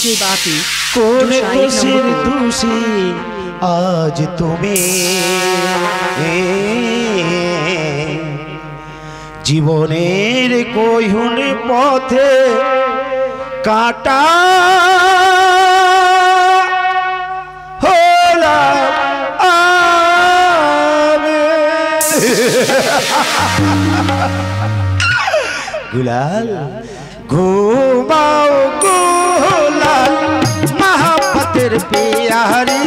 DJ Bapi. কোন দোষের দোষী আজ তুমি জীবনের কইহুন পথে কাটা হলা গুলাল ঘুমাও গুলাল মহাপতের পিয়ারি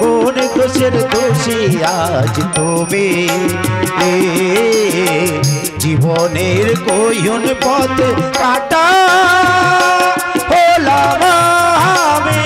কোন দোষের দোষী আজ তুমি জীবনের কইন পথ কাটা হলাম আমি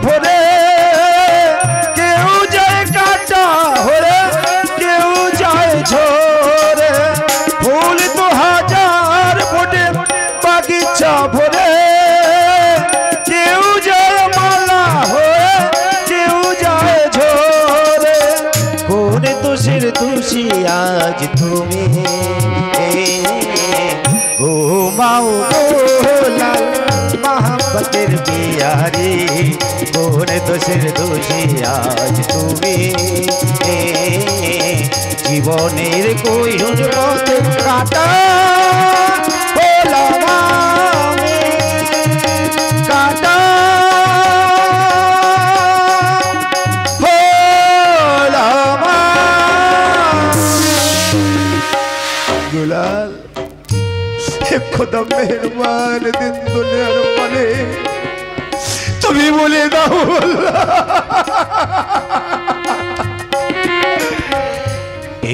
ভরে কেউ যায় কাটা হরে কেউ যায় ঝরে ফুল তো হাজার ফোটে বাগিচা ভরে কেউ যায় মালা হয়ে কেউ যায় ঝরে কোন দোষের দোষী আজ তুমি ঘুমাও গোলাল মহাপতের পিয়ারি কোন দোষের দোষী আজ তুমি জীবনের কইন পথ কাটা হলাম আমি কাটা হলাম গুলাল खुदा मेहरबान दिन दुनियार पाले তুমি বলে দাও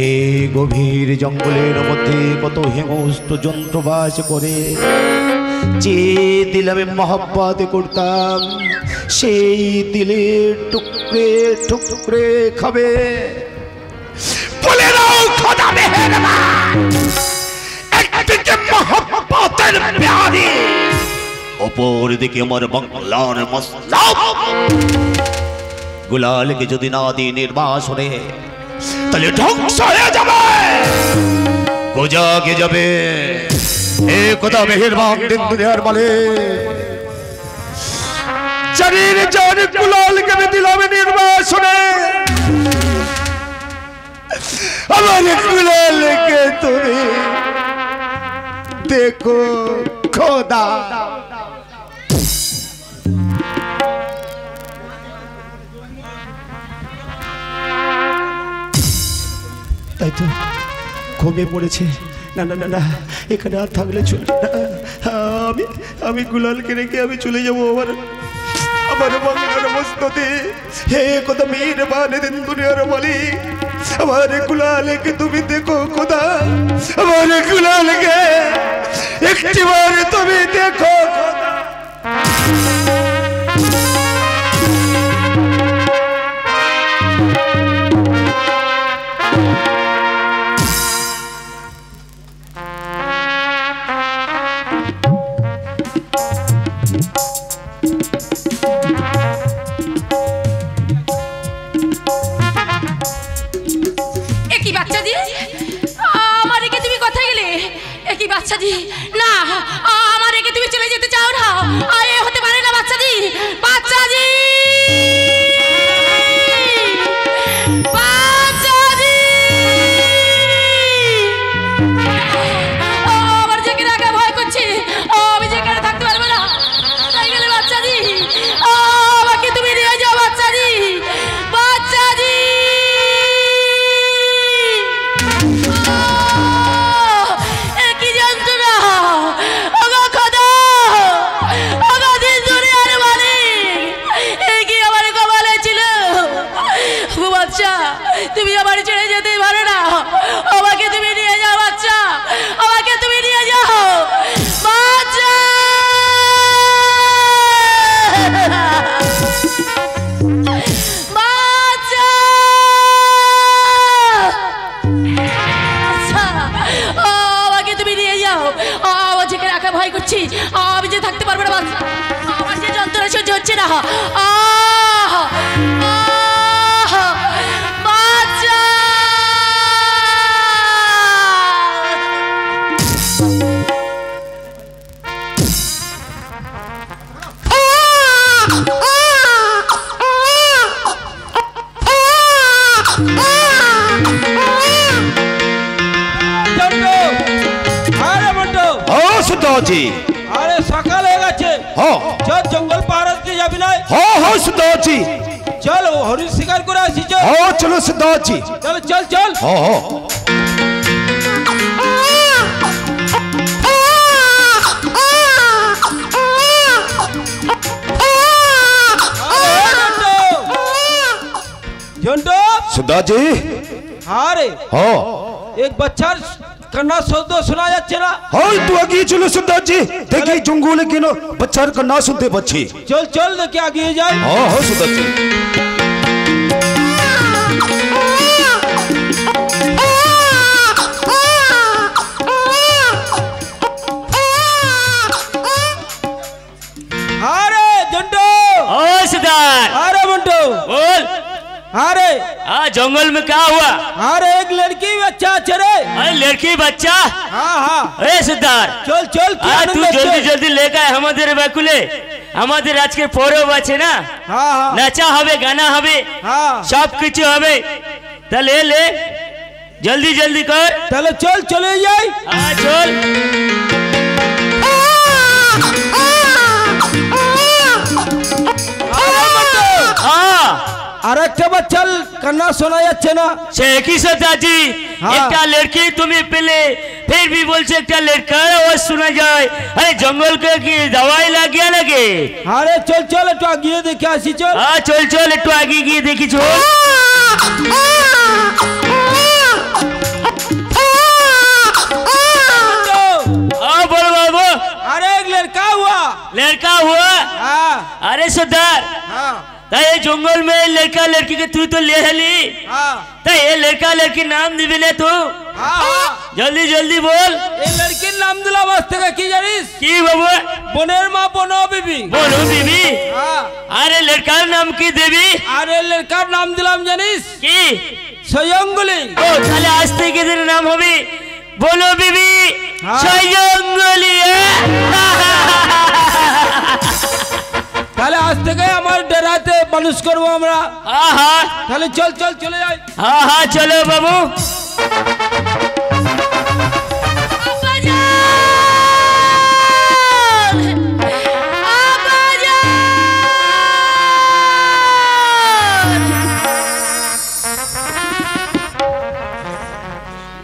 এই গভীর জঙ্গলের মধ্যে কত হিংস্র জন্তু বাস করে যে দিল আমি মহব্বত করতাম সেই দিলে টুকরে টুকরে খাবে বলে দাও খোদা মেহেরবান একদিকে মহব্বতের প্যারি অপর দিকে আমার বাংলার মসলাম গুলালকে যদি না দিই নির্বাসনে তাহলে ধ্বংস হয়ে যাবে গোজাগে যাবে এ খোদা মেহেরবান দিন দুনিয়ার মালিক জানির জান গুলালকে আমি দিলাম নির্বাসনে আমার গুলালকে তুমি দেখো খোদা তাই তো ঘুমিয়ে পড়েছে না না না না এখানে আর থাকলে চলবে না আমি গুলালকে রেখে আমি চলে যাবো আমার বাংলার মস্ততে হে খোদা মেহেরবান দিন দুনিয়ার মালিক আমার গুলালকে তুমি দেখো খোদা আমার গুলালকে একটিবার তুমি দেখো বাচ্চাদি না আমার রেখে তুমি চলে যেতে আমাকে তুমি নিয়ে যাও, আমার যে রাখা ভয় করছি, আমি যে থাকতে পারবো না বাচ্চা, আমার যে যন্ত্রণা সহ্য হচ্ছে না। বাচ্চা সুদাজি, আরে সকাল হয়ে গেছে, চল জঙ্গল পার হতে যাবি না? হ্যাঁ সুদাজি, চল হরিণ শিকার করে আসি। চল চলো সুদাজি, চলো চল চল। झंडो सुदाजी, हाँ रे, एक बच्चा कन्ना शब्द सुना যাচ্ছে না। হয় তো এগিয়ে চলো সুদাজি, দেখি জঙ্গলে কেন বাচ্চার কান্না শুনতে পাচ্ছি। চল চল দেখি এগিয়ে যাই। হ্যাঁ সুদাজি। अरे झंडो, ओ सरदार। अरे मंटो बोल। अरे जंगल में क्या हुआ? अरे एक लड़की बच्चा चले। अरे लड़की बच्चा? हाँ हाँ। ए सरदार, चल चल तू जल्दी जल्दी लेकर हमारे बैकुले हमारे आज के পরব আছে না? हाँ हाँ। নাচা হবে, গানা হবে, हाँ সব কিছু হবে। তা ले ले, जल्दी जल्दी कर। चलो चल चले जाई। हाँ चल। अरे একটা বাচ্চা কান্না শোনা যাচ্ছে না। সে কি সদাজি, একটা লড়কি তুমি পেলে फिर भी बोलছে একটা লড়কার आवाज শোনা যায়। আরে জঙ্গল কে কি দवाई লাগিয়া লাগে? আরে চল চল একটু আগিয়ে দেখে আসি। চল চল চল একটু আগে গিয়ে দেখি। চল। बोलो बाबू। अरे एक लड़का हुआ। लड़का हुआ? हाँ। अरे सरदार, हाँ ये जंगल में लड़का लड़की के तू तो ले हली, हाँ। ये लड़का लड़की नाम दिबे ले तू? हाँ हाँ। जल्दी जल्दी बोल। ये लड़की नाम दिला वास्ते का की जानिस? की बाबू? बोनेर माँ बोनो बीबी। बोलो बीबी। हाँ। अरे लड़का नाम की देवी? अरे लड़का नाम दिलाम जानिस? की सयंगुली। ओ ताले आस्ते के दिन नाम होबी। बोलो बीबी। हाँ। सयंगुली। তাহলে আজ থেকে আমার ডেরাতে মানুষ করবো আমরা। हाँ हाँ। তাহলে চল চল চলে যাই। हाँ हाँ चलो बाबू।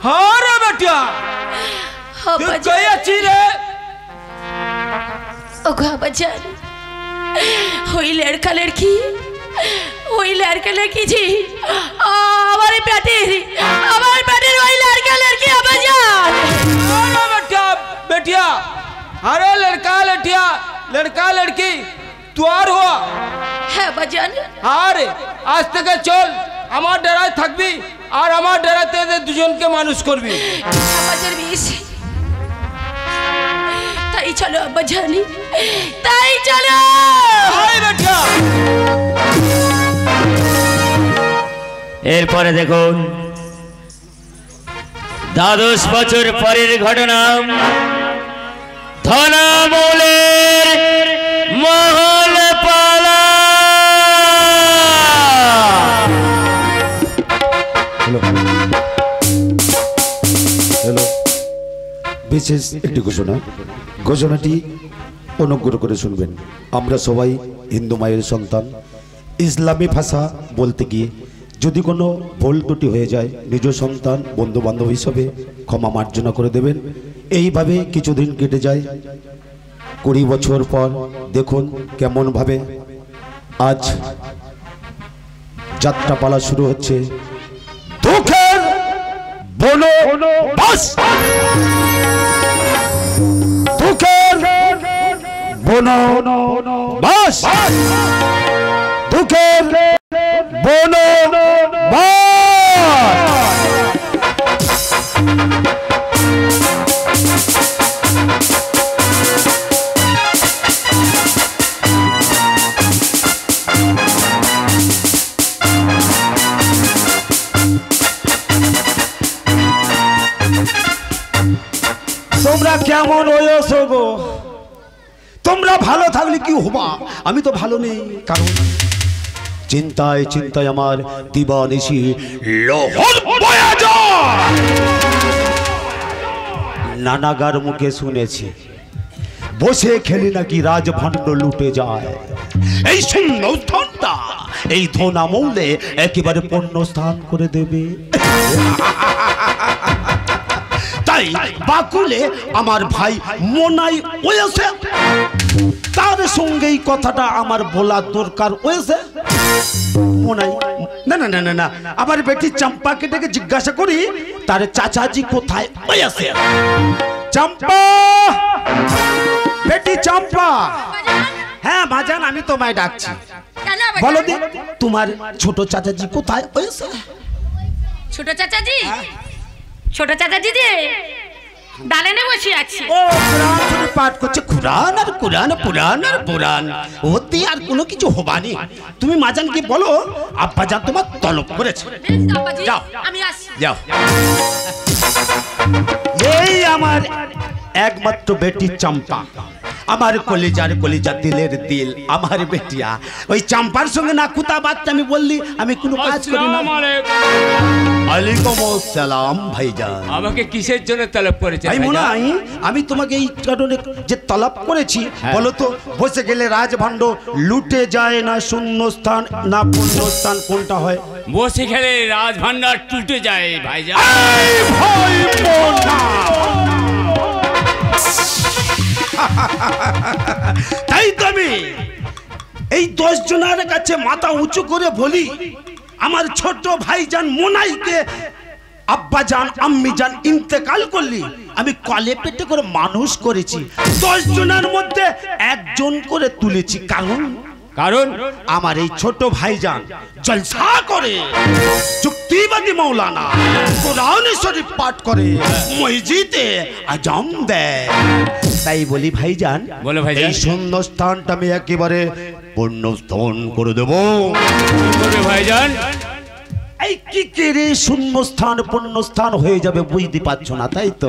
हाँ रे बेटिया, तू कहीं अच्छी रे? ओगो बच्चन, ওই লড়কা লড়কি, ওই লড়কা লড়কি জি আমার পেটের ওই লড়কা লড়কি আবাজান। अरे बेटिया बेटिया, अरे लड़का लड़किया लड़का लड़की तुआर हुआ। হ্যাঁ বাজান। আরে আজ থেকে চল আমার ডেরায় থাকবি আর আমার ডেরাতে দুজনকে মানুষ করবি। বাজার বিশ, তাই চলো আব্বাজানি, তাই চলো। আরে বেটিয়া, এরপরে দেখুন 12 বছর পরের ঘটনা। ধনামৌলের মহল পালা। হ্যালো, বিশেষ একটি ঘোষণাটি অনুগ্রহ করে শুনবেন। আমরা সবাই হিন্দু মায়ের সন্তান। ইসলামী ভাষা বলতে গিয়ে যদি কোনো ভুল ত্রুটি হয়ে যায়, নিজ সন্তান বন্ধু বান্ধব হিসাবে ক্ষমা মার্জনা করে দেবেন। এইভাবে কিছুদিন কেটে যায়। 20 বছর পর দেখুন কেমনভাবে আজ যাত্রাপালা শুরু হচ্ছে। দুঃখের বনবাস, দুঃখের বনবাস, দুঃখের বনবাস। তোমরা কেমন হয়েছো গো? তোমরা ভালো থাকলে কি হবা? আমি তো ভালো নেই, কারণ চিন্তায় চিন্তায় আমার দিবানিশি লোহর বয়ে যায়। নানাগার মুখে শুনেছি বসে খেলে নাকি রাজভাণ্ড লুটে যায়। এই শূন্য স্থানটা এই ধন আমলে একেবারে পূর্ণ স্থান করে দেবে। তাই বাকুলে আমার ভাই মনাই হয়েছে, তার সঙ্গে এই কথাটা আমার বলা দরকার হয়েছে। মনাই না না না না না, আবার বেটি চম্পাকে ডেকে জিজ্ঞাসা করি তার চাচাজি কোথায় হয়েছে। চম্পা, বেটি চম্পা। হ্যাঁ বাজান, আমি তোমায় ডাকছি। বলো দি তোমার ছোট চাচাজি কোথায় হয়েছে? ছোট চাচাজি, ছোট চাচাজি যে দালানে বসে আছে। ও কোরআন শরীফ পাঠ করছে, কোরআন আর কোরআন, পুরাণ আর পুরাণ, ওতে আর কোনো কিছু হবানি। তুমি মাজানকে বলো আব্বাজান তোমার তলব করেছে। যাও আমি আসছি। যাও। এই আমার একমাত্র বেটি চম্পা, আমার কলিজার কলিজা, দিলের দিল, আমার বেটিয়া। ওই চম্পার সঙ্গে না কুতা বাচ্চা আমি বললি আমি কোনো কাজ করি না। ওয়ালাইকুম আসসালাম ভাইজান। আমাকে কিসের জন্য তলব করেছে? ভাই মনাই, আমি তোমাকে এই কারণে যে তলব করেছি বলো তো, বসে গেলে রাজভাণ্ড লুটে যায় না শূন্য স্থান না পূর্ণ স্থান, কোনটা হয়? বসে খেলে রাজভান্ডার টুটে যায় ভাইজান। ভাই মোনা, তাই তো আমি এই 10 জনের কাছে মাথা উঁচু করে বলি, আমার ছোট ভাইজান মোনাইকে আব্বাজান আম্মিজান ইন্তেকাল করলি, আমি কলে পেটে করে মানুষ করেছি, 10 জনের মধ্যে একজন করে তুলেছি। কারণ আমার এই ছোট ভাইজান জলসা করে, যুক্তিবাদী মৌলানা, কোরআন শরীফ পাঠ করে, মসজিদে আজান দেয়। তাই বলি ভাইজান, এই শূন্য স্থানটা আমি একেবারে পূর্ণ স্থান করে দেব। ভাইজান এই কি করে শূন্য স্থান পূর্ণ স্থান হয়ে যাবে বুঝতে পারছো না, তাই তো?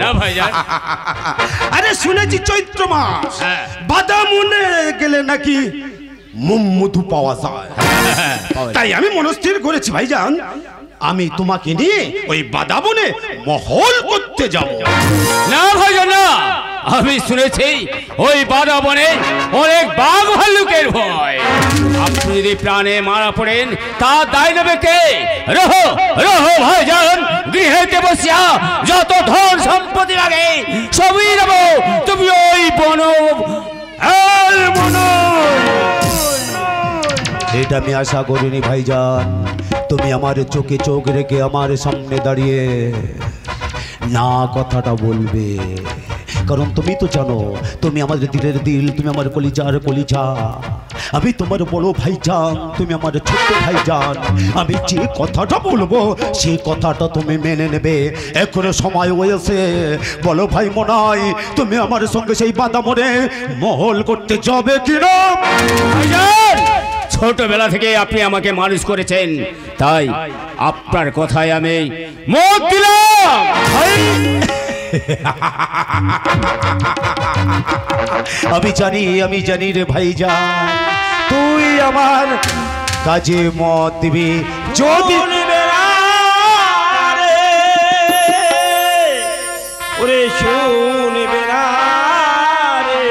আরে শুনেছি চৈত্র মাস বাদামুনে গেলে নাকি মধু পাওয়া যায়। তাই আমি মনস্থির করেছি ভাইজান, আমি তোমাকে নিয়ে ওই বাদাবনে মহল করতে যাব। না ভাইজান না, আমি শুনেছি ওই বাদাবনে অনেক বাঘ ভাল্লুকের ভয়। আপনি যদি প্রাণে মারা পড়েন তা দায় নেবে কে? রহো রহো ভাইজান, গৃহেতে বসিয়া যত ধন সম্পত্তি লাগে সবই নেব, তুমি ওই বন এটা আমি আশা করিনি ভাইজান। তুমি আমার চোখে চোখ রেখে আমার সামনে দাঁড়িয়ে না কথাটা বলবে, কারণ তুমি তো জানো তুমি আমাদের দিলের দিল, তুমি আমার কলিজার কলিজা। আমি তোমার বড় ভাইজান, তুমি আমার ছোট ভাইজান। আমি যে কথাটা বলবো সেই কথাটা তুমি মেনে নেবে। এখনো সময় হয়েছে, বলো ভাই মনাই, তুমি আমার সঙ্গে সেই বাদামনে মহল করতে যাবে কিনা? ছোটবেলা থেকে আপনি আমাকে মানুষ করেছেন, তাই আপনার কথায় আমি মত দিলাম। আমি জানি রে ভাইজান, তুই আমার কাজে মত দিবি যদি ওরে শুনবে না রে,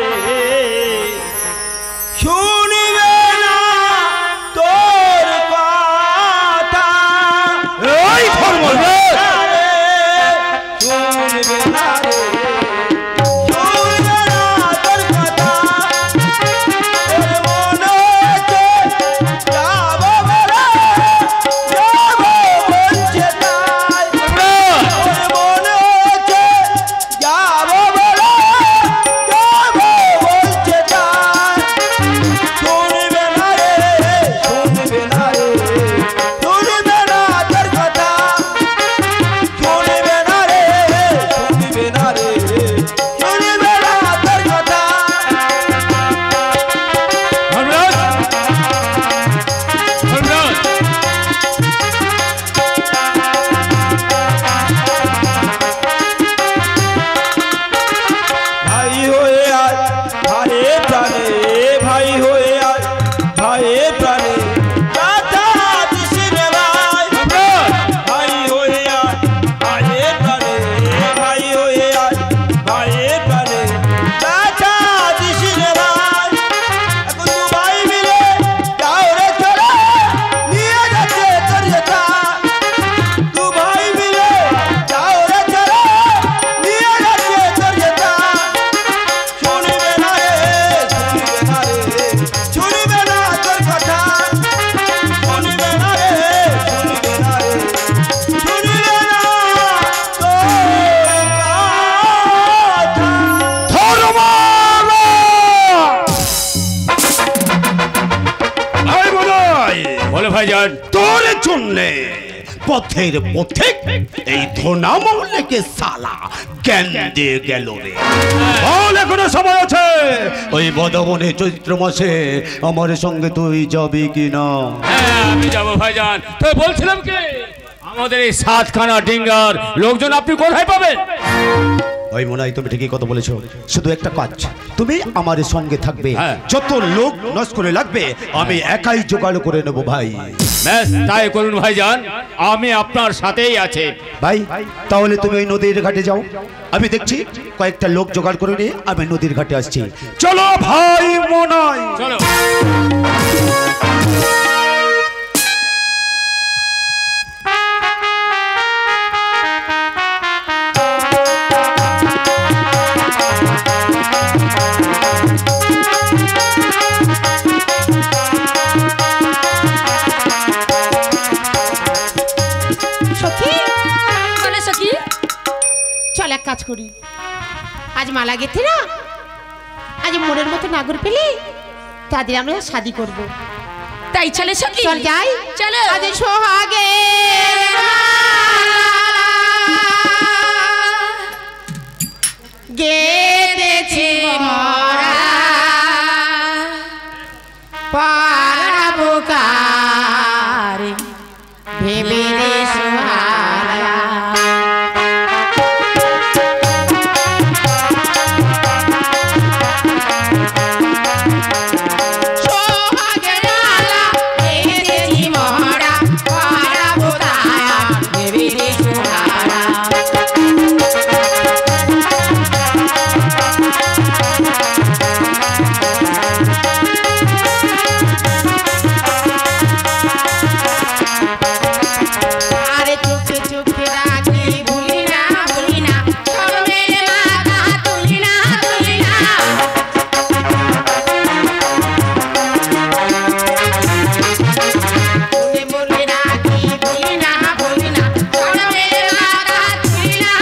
শুনবে না তোর কথা, ওই ধর্ম শুনবে না রে, শুনবে না তোর কথা, ওর মনে যাবো বলে, যাবো বলছে তাই, ওর মনে যাবো প্রাণে ভাই হয়ে আয় ভাইয়ের প্রাণে রাধা কৃষ্ণ ভাই ভাই হয়ে আয় ভাইয়ের প্রাণে ভাই হয়ে আয় ভাইয়ের প্রাণে রাধা কৃষ্ণ ভাই এখন দু ভাই মিলে যাও রে চলে নিয়ে যাচ্ছে তোর যেটা দু ভাই মিলে যাও রে চলে নিয়ে যাচ্ছে তোর যেটা শুনবে না রে শুনবে না তোর কথা শুনবে না রে শুনবে না রে শুনবে না তোর কথা আয় বলাই বলো ভাইজান। তোর জন্যে পথের পথিক এই ধনা মহলেকে সালা জ্ঞান দিয়ে গেল রে। বল এখনো সময় আছে, ওই বদবনে চৈত্র মাসে আমার সঙ্গে তুই যাবি কিনা? হ্যাঁ আমি যাবো ভাইজান। তো বলছিলাম কি আমাদের এই সাতখানা ডিঙ্গার লোকজন আপনি কোথায় পাবেন? ওই মনাই তুমি ঠিকই কথা বলেছো, শুধু একটা কাজ, তুমি আমার সঙ্গে থাকবে, হ্যাঁ। যত লোক নস্করে লাগবে আমি একাই জোগাড় করে নেব ভাই। ব্যাস তাই করুন ভাইজান, আমি আপনার সাথেই আছি। ভাই তাহলে তুমি ওই নদীর ঘাটে যাও, আমি দেখছি কয়েকটা লোক জোগাড় করে নিয়ে আমি নদীর ঘাটে আসছি। চলো ভাই মনাই চলো। সখী বলে সখী চল এক কাজ করি, আজ মালা গেথে না, আজ মোড়ের মতো নাগর পেলে তাদের আমরা শাদি করব। তাই চলে সখী, চল যাই, চলো। আজ সোহাগে গেতেছি মরা পারাবো কার ভেবে রে সোহারা। সোহাগের মালা গেতেছি মরা পারাবো কার ভেবে রে সোহারা। আরে চোখে চোখে রাখি ভুলি না শরমের মাথা তুলি না মনে মনে রাখি ভুলি না শরমের মাথা তুলি না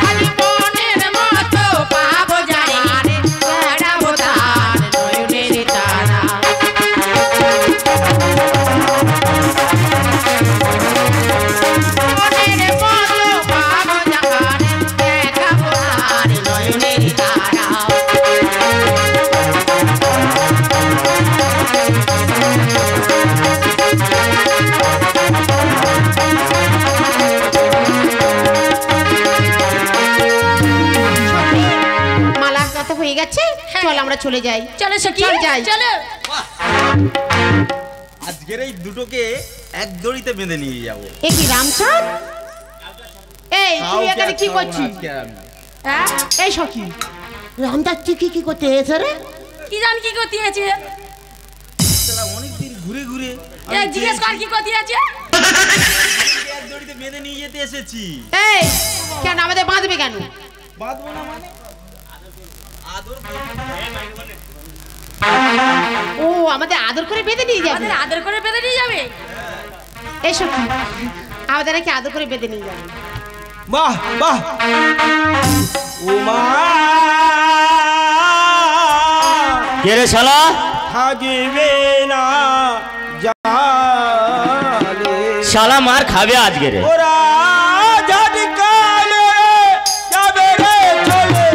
খালি মনের মতো পাবো জানি আরে ছড়াবো তার নয়নের তারা। মনের মতো পাবো জানি দেখাবো তার নয়নের তারা। মালা কথা হয়ে গেছে, চল আমরা চলে যাই। চলো সখী, চল যাই। চলো। আজকের এই দুটোকে এক দড়িতে বেঁধে নিয়ে যাবো। এ কি রামচাঁদ, এই তুই এখানে কি করছিস? হ্যাঁ এই সখী, রামচাঁদ তুই কি করতে এসে রে? কি জান কি করতে আছে? অনেকদিন ঘুরে ঘুরে এই জিজ্ঞেস কর কি করতে আছে? এক দড়িতে বেঁধে নিয়ে যেতে এসেছি। এই কেন আমাদের বাঁধবে কেন? বাঁধবো না মানে আদর ও আমাদের আদর করে বেঁধে নিয়ে যাবে। আমাদের আদর করে বেঁধে নিয়ে যাবে। এই সখী, আমাদের নাকি আদর করে বেঁধে নিয়ে যাবে। বাহ বাহ ও মা কে রে শালা? থাকিবে না জালে শালা মার খাবে আজকে রে। ওরা ঝটকালে যাবে রে চলে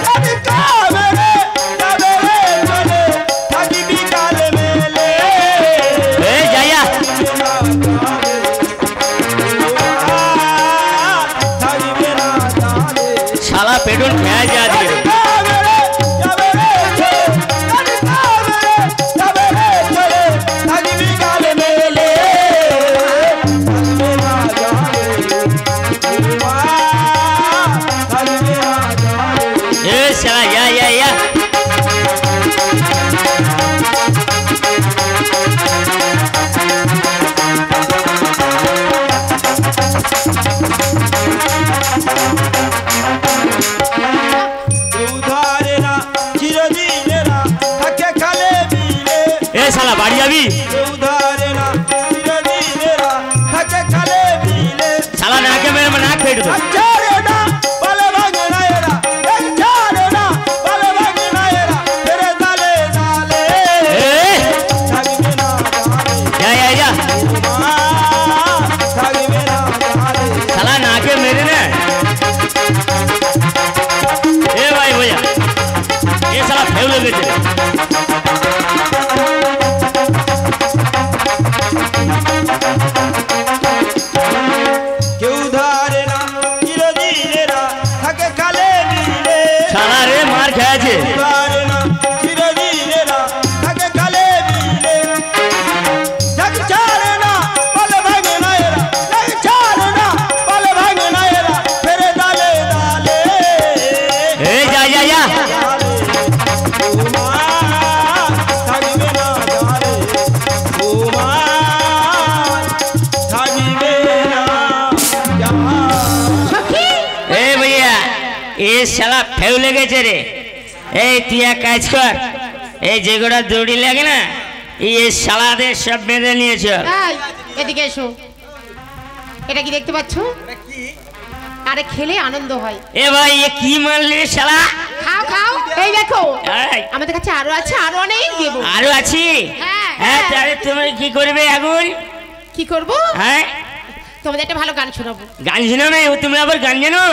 ঝটকাবে রে যাবে রে চলে থাকিবি কাল মেলে এই যাইয়া থাকিবে না শালা পেটন খেয়ে যা দিয়ে শালা ইয়া শালা বাড়ি যাবি শালা নাকে মেরে নাক ফেটে তো শালা নাকে মেরে না এ ভাই ভैया এ শালা ফেউলে গেছে শালা রে মার খেয়েছে শালা ফেউলে গেছে রে এই তুই এক কাজ কর এই যেগুলো দড়ি লাগে না এই শালাদের সব বেঁধে নিয়েছ এদিকে এসো এটা কি দেখতে পাচ্ছ আরে খেলে আনন্দ হয় এ ভাই এ কি মারলি শালা খাও খাও এই দেখো আমাদের কাছে আরো আছে আরো অনেক দেব আরো আছে হ্যাঁ তাহলে তুমি কি করবে এখন কি করব হ্যাঁ তোমাদের একটা ভালো গান শোনাবো গান শোনাবে তুমি আবার গান জানো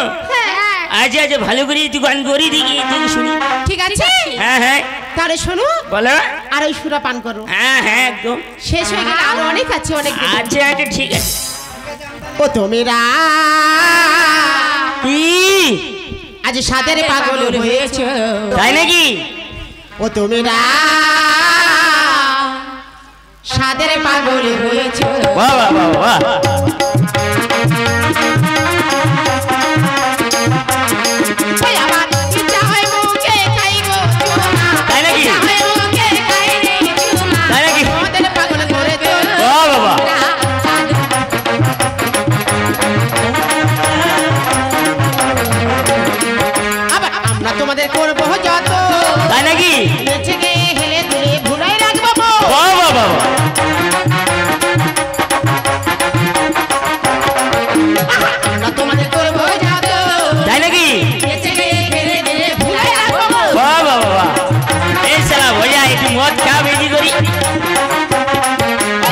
আচ্ছা আচ্ছা ভালো করে তুই গান করি দেখি শুনি ঠিক আছে হ্যাঁ হ্যাঁ তাহলে শোনো বলো আর ওই সুরা পান করো হ্যাঁ হ্যাঁ একদম শেষ হয়ে গেলে আরো অনেক আছে অনেক আচ্ছা আচ্ছা ঠিক আছে ও তোমরা কি আজ সাদের পাগল হয়েছে তাই নাকি ও তোমরা সাদের পাগল হয়েছে বাহ বাহ বাহ বাহ তোমাদের করবো যত তাই নাকি নেচে গিয়ে হেলে দুলে ভুলাই রাখবো বাবা আমরা তোমাদের করবো যত তাই নাকি নেচে গিয়ে হেলে দুলে ভুলাই রাখবো বাবা বাবা এই শালা ভইয়া একটু মদ খা বেশি করি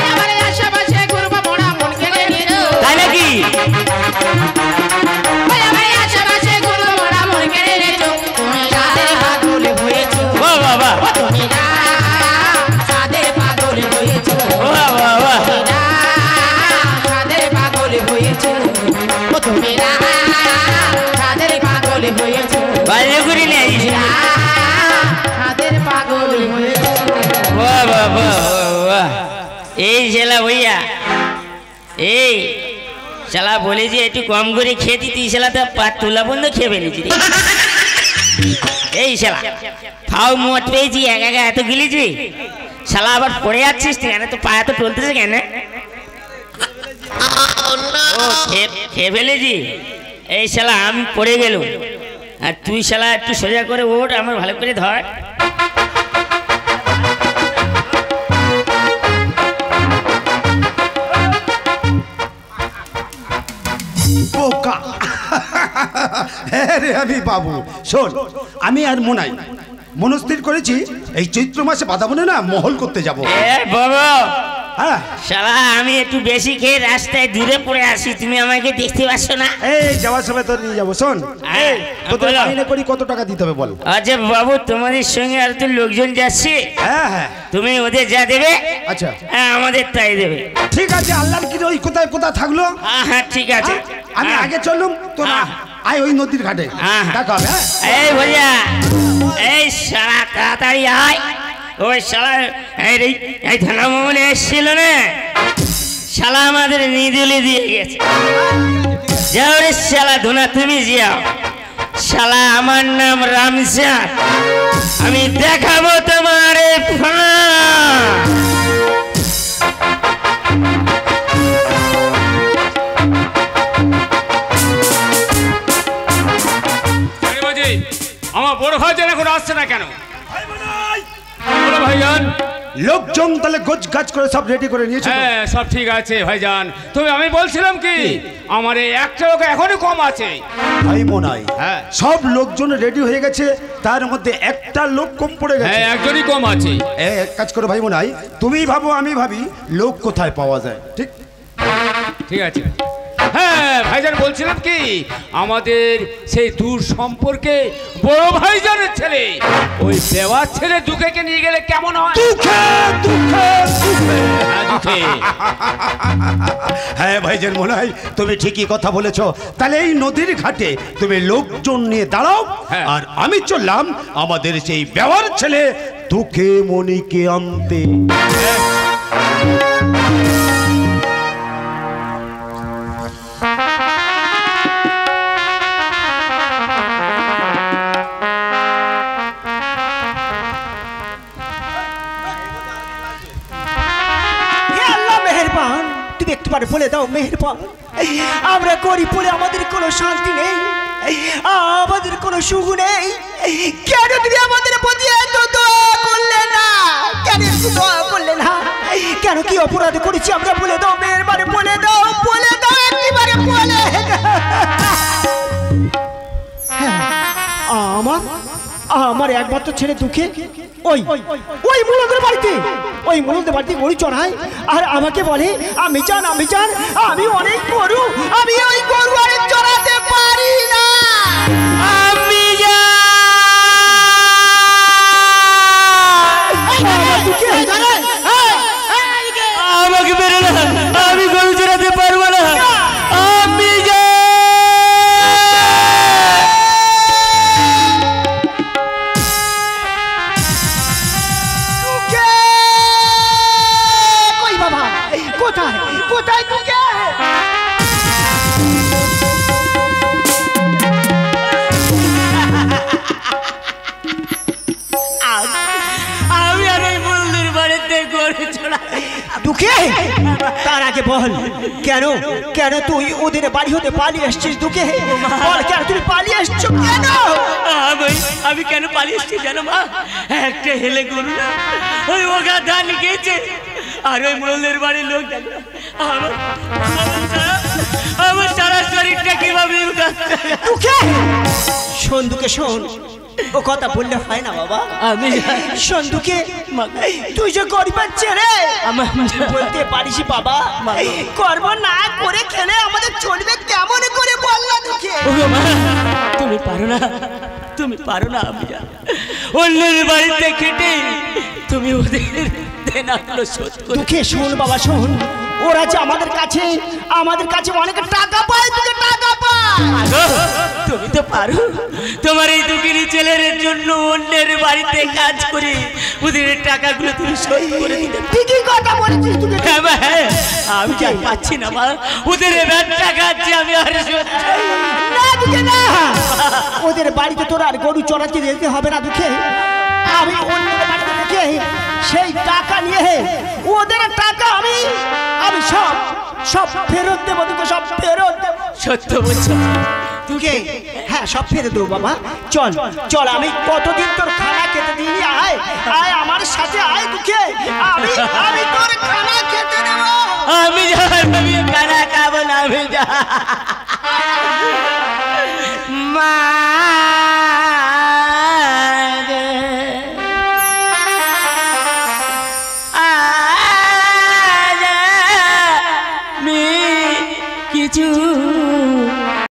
আমার আশেপাশে ঘুরবো মোড়া মন কেড়ে নিয়েছো তাই নাকি বাবা সাদের পাগল হয়েছে বাবা সাদের পাগল হয়েছে ও তোমরা সাদের পাগল হয়েছে বাইরে করে নেই সাদের পাগল হয়েছে বাবা বাবা এই শালা ভইয়া এই শালা বলেছি একটু কম করে খেয়ে দিতি শালা তো পা তোলা বন্ধ খেয়ে ফেলেছি এই শালা ফাও মত পেয়েছি একা একা এত গিলেছি শালা আবার পড়ে যাচ্ছিস তুই এত পায়ে তো টলতেছে কেন ও খেয়ে ফেলেছি এই শালা আমি পড়ে গেলুম আর তুই শালা একটু সোজা করে ওঠ আমার ভালো করে ধর বোকা হ্যাঁ রে আমি বাবু শোন আমি আর মোনাই মনস্থির করেছি এই চৈত্র মাসে বাদাবনে না মহল করতে যাব বাবা হ্যাঁ শালা আমি একটু বেশি খেয়ে রাস্তায় দূরে পড়ে আসি, তুমি আমাকে দেখতে পাচ্ছ না? এই যাওয়ার সময় তোর নিয়ে যাবো। শোন হ্যাঁ, তোদের বলো। মাইনে করি কত টাকা দিতে হবে বল। আচ্ছা বাবু, তোমাদের সঙ্গে আর তো লোকজন যাচ্ছে, হ্যাঁ হ্যাঁ তুমি ওদের যা দেবে আচ্ছা হ্যাঁ আমাদের তাই দেবে। ঠিক আছে। আল্লাহর কি ওই কোথায় কোথায় থাকলো? হ্যাঁ হ্যাঁ ঠিক আছে। আমি হ্যাঁ। আগে চললুম তোরা হ্যাঁ। আয় ওই নদীর ঘাটে হ্যাঁ। দেখা হবে। হ্যাঁ এই ভাইয়া, এই শালা তাড়াতাড়ি আয়। ওই শালা এই থানা মামলে এসেছিল না, শালা আমাদের নিদুলি দিয়ে গেছে। যাও রে শালা ধুনা, তুমি যাও। শালা আমার নাম রামচাঁদ, আমি দেখাবো তোমার আমার বড় ভাই যেন এখন আসছে না কেন? বলো ভাইজান। লোকজন তাহলে গোছ গাছ করে সব রেডি করে নিয়েছে তো? হ্যাঁ সব ঠিক আছে ভাইজান। তবে আমি বলছিলাম কি, আমার এই একটা লোক এখনো কম আছে। ভাই মনাই হ্যাঁ। সব লোকজন রেডি হয়ে গেছে, তার মধ্যে একটা লোক কম পড়ে গেছে। হ্যাঁ একজনই কম আছে। এক কাজ করো ভাই মনাই, তুমি ভাবো আমি ভাবি, লোক কোথায় পাওয়া যায়। ঠিক ঠিক আছে। হ্যাঁ ভাইজান বলছিলাম কি, আমাদের সেই দূর সম্পর্কে বড় ভাইজানের ছেলে, ওই দেওয়ার ছেলে দুঃখেকে নিয়ে গেলে কেমন হয়? দুঃখে দুঃখে দুঃখে। হ্যাঁ, দুঃখে। হ্যাঁ ভাইজান মনাই তুমি ঠিকই কথা বলেছো। তাহলে এই নদীর ঘাটে তুমি লোকজন নিয়ে দাঁড়াও, হ্যাঁ। আর আমি চললাম আমাদের সেই বেওয়ার ছেলে দুঃখে মনিকে আনতে। হে আল্লাহ মেহেরবান, তুমি একটুবার বলে দাও মেহেরবান, আমরা গরিব বলে আমাদের কোনো শান্তি নেই, আমাদের কোনো সুখ নেই। কেন তুমি আমাদের প্রতি এত দয়া করলে না? কেন একটু দয়া করলে না? কেন কি অপরাধ করেছি আমরা? বলে দাও মেহেরবান, বলে দাও, বলে দাও, একবারে বলে আমার আমার একমাত্র ছেলে দুঃখে ওই ওই মুলদের বাড়িতে, ওই মুলদের বাড়িতে গরু চড়ায়, আর আমাকে বলে আমি চান আমি অনেক গরু, আমি ওই গরু আর চড়াতে পারি না। আমি আমাকে বেরো না, আমি গরু চড়াতে পারবো না। আমি কই বাবা, কোথায় কোথায় দুঃখে? আমি আর ওই বন্ধুর বাড়িতে গরু চড়াই। দুঃখে তার আগে বল, কেন কেন তুই ওদের বাড়ি হতে পালিয়ে এসছিস? দুঃখে বল, কেন তুমি পালিয়ে এসছো কেন? আমি কেন পালিয়ে এসছি জানো মা? একটা হেলে গরু না, ওই ওগা ধান গেছে, আর ওই মোড়লের বাড়ির লোক দেখো আমার সারা শরীরটা কিভাবে দুঃখে শোন, দুঃখে শোন, ও কথা বললে হয় না বাবা। আমি শোন দুঃখে, তুই যে গরিবের ছেলে, আমার বলতে পারিস বাবা, কর্ম না করে খেলে আমাদের চলবে কেমন করে বল না দুঃখে? তুমি পারো না, তুমি পারো না। আমি অন্যের বাড়িতে খেটে তুমি ওদের দেনাগুলো শোধ করে। দুঃখে শোন বাবা শোন, ওরা যে আমাদের কাছে অনেক টাকা পায়, তোকে টাকা পায়। তুমি তো পারো, তোমার এই দুঃখের ছেলের জন্য অন্যের বাড়িতে কাজ করে ওদের টাকাগুলো তুমি শোধ করে দিতে। ঠিকই কথা বলেছিস তুই। হ্যাঁ মা, হ্যাঁ, আমি কি আর পাচ্ছি না মা, ওদের এবার টাকা আছে আমি আর শোধ না দুঃখে না, ওদের বাড়িতে তোর আর গরু চড়াতে যেতে হবে না দুঃখে। আমি অন্যের বাড়িতে থেকে সেই টাকা নিয়ে ওদের টাকা আমি সব সব ফেরত দেবো তোকে, সব ফেরত দেবো। সত্য বলছো? তুকে হ্যাঁ সব ফেরত দেবো বাবা। চল চল, আমি কতদিন তোর খানা খেতে দিই, আয় আয় আমার সাথে আয় দুঃখে, আমি আমি তোর খানা খেতে দেবো। আমি খানা খাবো না, আমি যা মা চুল